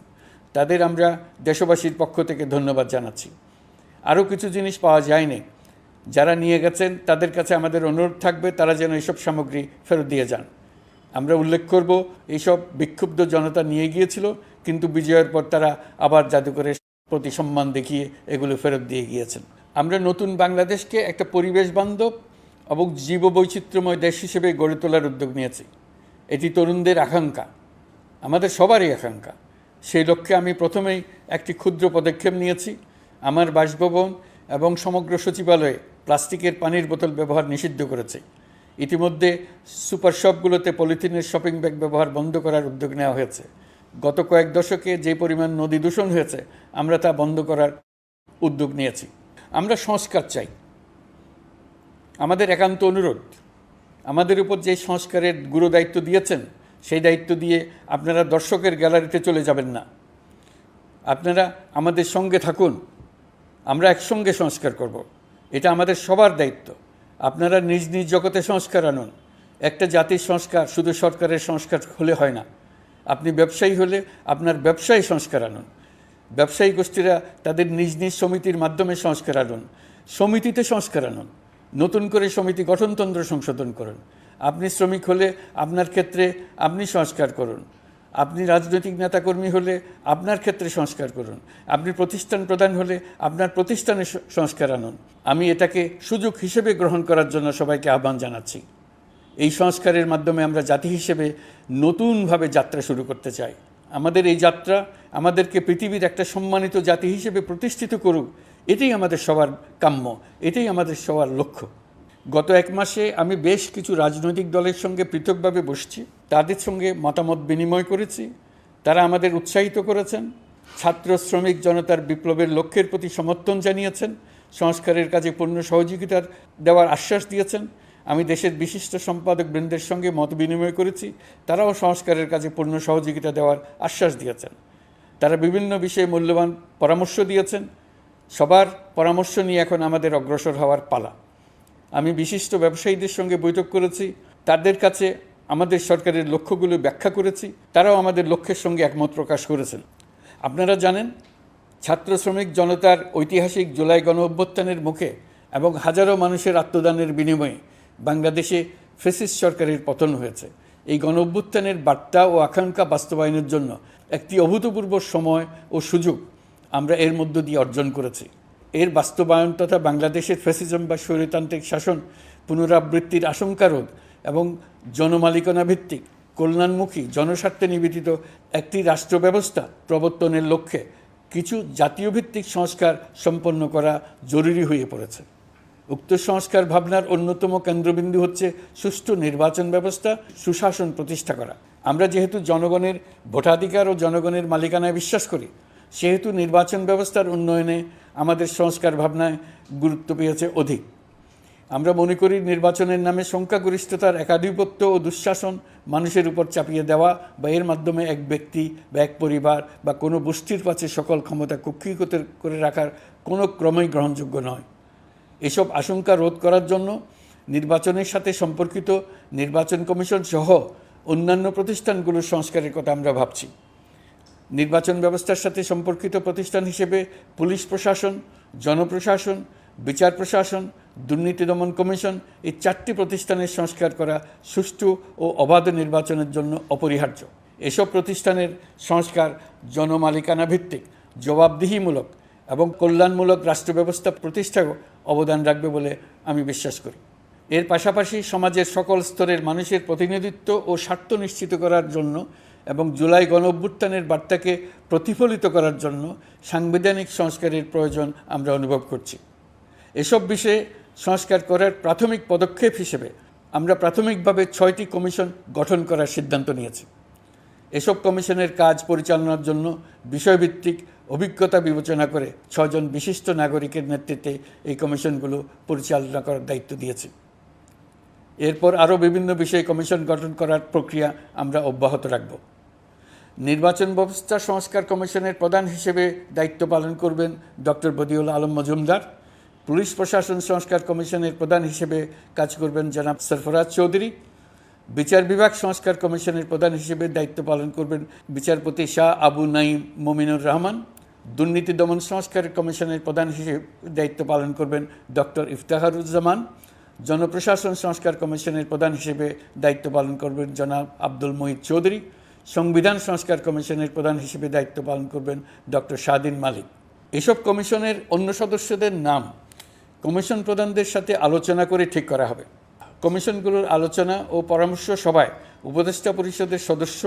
[SPEAKER 1] তাদের আমরা দেশবাসীর পক্ষ থেকে ধন্যবাদ জানাচ্ছি। আরও কিছু জিনিস পাওয়া যায়নি, যারা নিয়ে গেছেন তাদের কাছে আমাদের অনুরোধ থাকবে তারা যেন এইসব সামগ্রী ফেরত দিয়ে যান। আমরা উল্লেখ করব এইসব বিক্ষুব্ধ জনতা নিয়ে গিয়েছিল, কিন্তু বিজয়ের পর তারা আবার জাদুঘরে প্রতি সম্মান দেখিয়ে এগুলো ফেরত দিয়ে গিয়েছেন। আমরা নতুন বাংলাদেশকে একটা পরিবেশ বান্ধব এবং জীববৈচিত্র্যময় দেশ হিসেবে গড়ে তোলার উদ্যোগ নিয়েছি। এটি তরুণদের আকাঙ্ক্ষা, আমাদের সবারই আকাঙ্ক্ষা। সেই লক্ষ্যে আমি প্রথমেই একটি ক্ষুদ্র পদক্ষেপ নিয়েছি। আমার বাসভবন এবং সমগ্র সচিবালয়ে প্লাস্টিকের পানির বোতল ব্যবহার নিষিদ্ধ করেছে। ইতিমধ্যে সুপার শপগুলোতে পলিথিনের শপিং ব্যাগ ব্যবহার বন্ধ করার উদ্যোগ নেওয়া হয়েছে। গত কয়েক দশকে যে পরিমাণ নদী দূষণ হয়েছে, আমরা তা বন্ধ করার উদ্যোগ নিয়েছি। আমরা সংস্কার চাই। আমাদের একান্ত অনুরোধ, আমাদের উপর যে সংস্কারের গুরু দায়িত্ব দিয়েছেন, সেই দায়িত্ব দিয়ে আপনারা দর্শকের গ্যালারিতে চলে যাবেন না। আপনারা আমাদের সঙ্গে থাকুন, আমরা একসঙ্গে সংস্কার করব। এটা আমাদের সবার দায়িত্ব। আপনারা নিজ নিজ জগতে সংস্কার আনুন। একটা জাতির সংস্কার শুধু সরকারের সংস্কার হলে হয় না। আপনি ব্যবসায়ী হলে আপনার ব্যবসায়ী সংস্কার আনুন। ব্যবসায়ী গোষ্ঠীরা তাদের নিজ নিজ সমিতির মাধ্যমে সংস্কার আনুন। সমিতিতে সংস্কার আনুন। নতুন করে সমিতি গঠনতন্ত্র সংশোধন করুন। আপনি শ্রমিক হলে আপনার ক্ষেত্রে আপনি সংস্কার করুন। আপনি রাজনৈতিক নেতাকর্মী হলে আপনার ক্ষেত্রে সংস্কার করুন। আপনি প্রতিষ্ঠান প্রধান হলে আপনার প্রতিষ্ঠানে সংস্কার আনুন। আমি এটাকে সুযোগ হিসেবে গ্রহণ করার জন্য সবাইকে আহ্বান জানাচ্ছি। এই সংস্কারের মাধ্যমে আমরা জাতি হিসেবে নতুনভাবে যাত্রা শুরু করতে চাই। আমাদের এই যাত্রা আমাদেরকে পৃথিবীর একটা সম্মানিত জাতি হিসেবে প্রতিষ্ঠিত করুক, এটাই আমাদের সবার কাম্য, এটাই আমাদের সবার লক্ষ্য। গত এক মাসে আমি বেশ কিছু রাজনৈতিক দলের সঙ্গে পৃথকভাবে বসছি, তাদের সঙ্গে মতামত বিনিময় করেছি। তারা আমাদের উৎসাহিত করেছেন, ছাত্র শ্রমিক জনতার বিপ্লবের লক্ষ্যের প্রতি সমর্থন জানিয়েছেন, সংস্কারের কাজে পূর্ণ সহযোগিতার দেওয়ার আশ্বাস দিয়েছেন। আমি দেশের বিশিষ্ট সম্পাদক বৃন্দের সঙ্গে মত বিনিময় করেছি, তারাও সংস্কারের কাজে পূর্ণ সহযোগিতা দেওয়ার আশ্বাস দিয়েছেন। তারা বিভিন্ন বিষয়ে মূল্যবান পরামর্শ দিয়েছেন। সবার পরামর্শ নিয়ে এখন আমাদের অগ্রসর হওয়ার পালা। আমি বিশিষ্ট ব্যবসায়ীদের সঙ্গে বৈঠক করেছি, তাদের কাছে আমাদের সরকারের লক্ষ্যগুলো ব্যাখ্যা করেছি, তারাও আমাদের লক্ষ্যের সঙ্গে একমত প্রকাশ করেছেন। আপনারা জানেন, ছাত্র শ্রমিক জনতার ঐতিহাসিক জুলাই গণ অভ্যুত্থানের মুখে এবং হাজারো মানুষের আত্মদানের বিনিময়ে বাংলাদেশে ফ্যাসিস্ট সরকারের পতন হয়েছে। এই গণ অভ্যুত্থানের বার্তা ও আকাঙ্ক্ষা বাস্তবায়নের জন্য একটি অভূতপূর্ব সময় ও সুযোগ আমরা এর মধ্য দিয়ে অর্জন করেছি। এর বাস্তবায়ন তথা বাংলাদেশের ফ্যাসিজম বা স্বৈরতান্ত্রিক শাসন পুনরাবৃত্তির আশঙ্কা রোধ এবং জনমালিকানা ভিত্তিক কল্যাণমুখী জনস্বার্থে নিবেদিত একটি রাষ্ট্র ব্যবস্থা প্রবর্তনের লক্ষ্যে কিছু জাতীয় ভিত্তিক সংস্কার সম্পন্ন করা জরুরি হয়ে পড়েছে। উক্ত সংস্কার ভাবনার অন্যতম কেন্দ্রবিন্দু হচ্ছে সুষ্ঠু নির্বাচন ব্যবস্থা, সুশাসন প্রতিষ্ঠা করা। আমরা যেহেতু জনগণের ভোটাধিকার ও জনগণের মালিকানায় বিশ্বাস করি, সেহেতু নির্বাচন ব্যবস্থার উন্নয়নে আমাদের সংস্কার ভাবনায় গুরুত্ব পেয়েছে অধিক। আমরা মনে করি নির্বাচনের নামে সংখ্যাগরিষ্ঠতার একাধিপত্য ও দুঃশাসন মানুষের উপর চাপিয়ে দেওয়া বা এর মাধ্যমে এক ব্যক্তি বা এক পরিবার বা কোনো গোষ্ঠীর কাছে সকল ক্ষমতা কক্ষীগত করে রাখার কোনো ক্রমেই গ্রহণযোগ্য নয়। এসব আশঙ্কা রোধ করার জন্য নির্বাচনের সাথে সম্পর্কিত নির্বাচন কমিশন সহ অন্যান্য প্রতিষ্ঠানগুলোর সংস্কারের কথা আমরা ভাবছি। নির্বাচন ব্যবস্থার সাথে সম্পর্কিত প্রতিষ্ঠান হিসেবে পুলিশ প্রশাসন, জনপ্রশাসন, বিচার প্রশাসন, দুর্নীতি দমন কমিশন এই 4টি প্রতিষ্ঠানের সংস্কার করা সুষ্ঠু ও অবাধ নির্বাচনের জন্য অপরিহার্য। এসব প্রতিষ্ঠানের সংস্কার জনমালিকানা ভিত্তিক, জবাবদিহিমূলক এবং কল্যাণমূলক রাষ্ট্র ব্যবস্থা প্রতিষ্ঠায় অবদান রাখবে বলে আমি বিশ্বাস করি। এর পাশাপাশি সমাজের সকল স্তরের মানুষের প্রতিনিধিত্ব ও স্বার্থ নিশ্চিত করার জন্য এবং জুলাই গণ অভ্যুত্থানের বার্তাকে প্রতিফলিত করার জন্য সাংবিধানিক সংস্কারের প্রয়োজন আমরা অনুভব করছি। এসব বিষয়ে সংস্কার করার প্রাথমিক পদক্ষেপ হিসেবে আমরা প্রাথমিকভাবে 6টি কমিশন গঠন করার সিদ্ধান্ত নিয়েছি। এসব কমিশনের কাজ পরিচালনার জন্য বিষয়ভিত্তিক অভিজ্ঞতা বিবেচনা করে 6 জন বিশিষ্ট নাগরিকের নেতৃত্বে এই কমিশনগুলো পরিচালনা করার দায়িত্ব দিয়েছি। এরপর আরও বিভিন্ন বিষয়ে কমিশন গঠন করার প্রক্রিয়া আমরা অব্যাহত রাখব। নির্বাচন ব্যবস্থা সংস্কার কমিশনের প্রধান হিসেবে দায়িত্ব পালন করবেন ডক্টর বদিউল আলম মজুমদার। পুলিশ প্রশাসন সংস্কার কমিশনের প্রধান হিসেবে কাজ করবেন জনাব সরফরাজ চৌধুরী। বিচার বিভাগ সংস্কার কমিশনের প্রধান হিসেবে দায়িত্ব পালন করবেন বিচারপতি শাহ আবু নাঈম মমিনুর রহমান। দুর্নীতি দমন সংস্কার কমিশনের প্রধান হিসেবে দায়িত্ব পালন করবেন ডক্টর ইফতেখারুজ্জামান। জনপ্রশাসন সংস্কার কমিশনের প্রধান হিসেবে দায়িত্ব পালন করবেন জনাব আব্দুল মুহিত চৌধুরী। সংবিধান সংস্কার কমিশনের প্রধান হিসেবে দায়িত্ব পালন করবেন ডক্টর শাহদিন মালিক। এসব কমিশনের অন্য সদস্যদের নাম কমিশন প্রধানদের সাথে আলোচনা করে ঠিক করা হবে। কমিশনগুলোর আলোচনা ও পরামর্শ সভায় উপদেষ্টা পরিষদের সদস্য,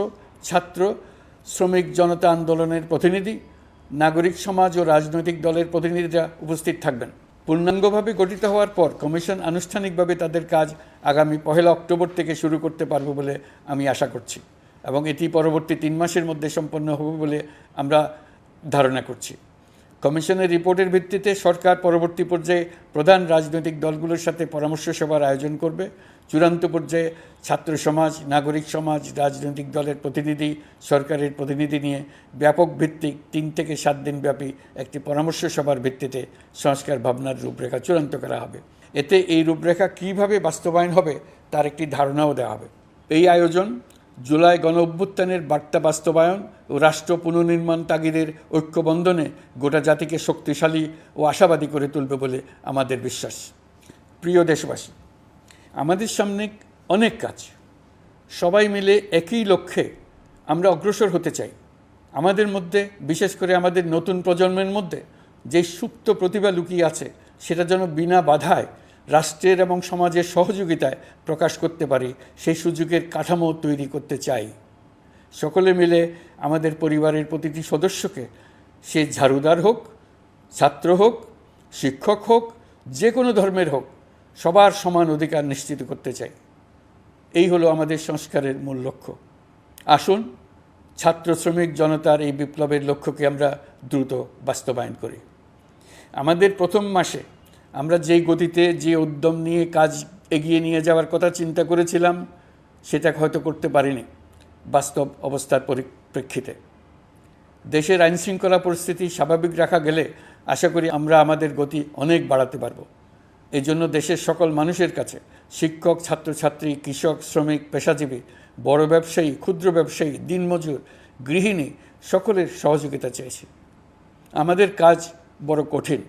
[SPEAKER 1] ছাত্র, শ্রমিক জনতা আন্দোলনের প্রতিনিধি, নাগরিক সমাজ ও রাজনৈতিক দলের প্রতিনিধিরা উপস্থিত থাকবেন। পূর্ণাঙ্গভাবে গঠিত হওয়ার পর কমিশন আনুষ্ঠানিকভাবে তাদের কাজ আগামী 1 অক্টোবর থেকে শুরু করতে পারবে বলে আমি আশা করছি এবং এটি পরবর্তী 3 মাসের মধ্যে সম্পন্ন হবে বলে আমরা ধারণা করছি। কমিশনের রিপোর্টের ভিত্তিতে সরকার পরবর্তী পর্যায়ে প্রধান রাজনৈতিক দলগুলোর সাথে পরামর্শ সভার আয়োজন করবে। চূড়ান্ত পর্যায়ে ছাত্র সমাজ, নাগরিক সমাজ, রাজনৈতিক দলের প্রতিনিধি, সরকারের প্রতিনিধি নিয়ে ব্যাপক ভিত্তিক 3 থেকে 7 দিন ব্যাপী একটি পরামর্শ সভার ভিত্তিতে সংস্কার ভাবনার রূপরেখা চূড়ান্ত করা হবে। এতে এই রূপরেখা কীভাবে বাস্তবায়ন হবে তার একটি ধারণাও দেওয়া হবে। এই আয়োজন জুলাই গণঅভ্যুত্থানের বার্তা বাস্তবায়ন ও রাষ্ট্র পুনর্নির্মাণ তাগিদের ঐক্যবন্ধনে গোটা জাতিকে শক্তিশালী ও আশাবাদী করে তুলবে বলে আমাদের বিশ্বাস। প্রিয় দেশবাসী, আমাদের সামনে অনেক কাজ। সবাই মিলে একই লক্ষ্যে আমরা অগ্রসর হতে চাই। আমাদের মধ্যে, বিশেষ করে আমাদের নতুন প্রজন্মের মধ্যে যে সুপ্ত প্রতিভা লুকিয়ে আছে সেটা যেন বিনা বাধায় রাষ্ট্রের এবং সমাজের সহযোগিতায় প্রকাশ করতে পারি, সেই সুযোগের কাঠামো তৈরি করতে চাই। সকলে মিলে আমাদের পরিবারের প্রতিটি সদস্যকে, সে ঝাড়ুদার হোক, ছাত্র হোক, শিক্ষক হোক, যে কোনো ধর্মের হোক, সবার সমান অধিকার নিশ্চিত করতে চাই। এই হলো আমাদের সংস্কারের মূল লক্ষ্য। আসুন ছাত্র শ্রমিক জনতার এই বিপ্লবের লক্ষ্যকে আমরা দ্রুত বাস্তবায়ন করি। আমাদের প্রথম মাসে আমরা যেই গতিতে, যে উদ্যম নিয়ে কাজ এগিয়ে নিয়ে যাওয়ার কথা চিন্তা করেছিলাম সেটা হয়তো করতে পারিনি বাস্তব অবস্থার পরিপ্রেক্ষিতে। দেশের আইনশৃঙ্খলা পরিস্থিতি স্বাভাবিক রাখা গেলে আশা করি আমরা আমাদের গতি অনেক বাড়াতে পারব। এই জন্য দেশের সকল মানুষের কাছে, শিক্ষক, ছাত্রছাত্রী, কৃষক, শ্রমিক, পেশাজীবী, বড় ব্যবসায়ী, ক্ষুদ্র ব্যবসায়ী, দিনমজুর, গৃহিণী, সকলের সহযোগিতা চেয়েছি। আমাদের কাজ বড় কঠিন,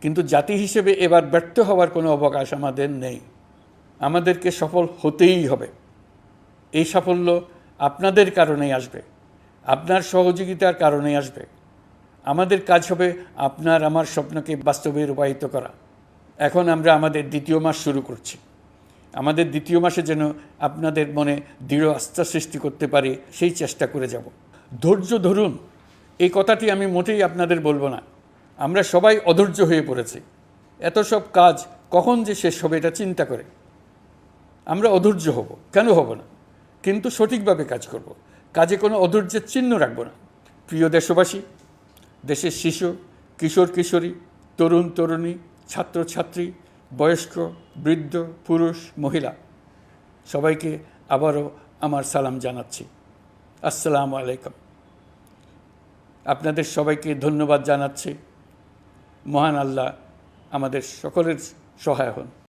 [SPEAKER 1] কিন্তু জাতি হিসেবে এবার ব্যর্থ হওয়ার কোনো অবকাশ আমাদের নেই। আমাদেরকে সফল হতেই হবে। এই সাফল্য আপনাদের কারণেই আসবে, আপনার সহযোগিতার কারণেই আসবে। আমাদের কাজ হবে আপনার আমার স্বপ্নকে বাস্তবে রূপায়িত করা। এখন আমরা আমাদের 2য় মাস শুরু করছি। আমাদের 2য় মাসে যেন আপনাদের মনে দৃঢ় আস্থা সৃষ্টি করতে পারি, সেই চেষ্টা করে যাব। ধৈর্য ধরুন, এই কথাটি আমি মোটেই আপনাদের বলবো না। আমরা সবাই অধৈর্য হয়ে পড়েছি। এত সব কাজ কখন যে শেষ হবে এটা চিন্তা করে আমরা অধৈর্য হব, কেন হব না? কিন্তু সঠিকভাবে কাজ করব, কাজে কোনো অধৈর্যের চিহ্ন রাখব না। প্রিয় দেশবাসী, দেশের শিশু, কিশোর কিশোরী, তরুণ তরুণী, ছাত্রছাত্রী, বয়স্ক, বৃদ্ধ, পুরুষ, মহিলা, সবাইকে আবারও আমার সালাম জানাচ্ছি। আসসালামু আলাইকুম। আপনাদের সবাইকে ধন্যবাদ জানাচ্ছি। মহান আল্লাহ আমাদের সকলের সহায় হন।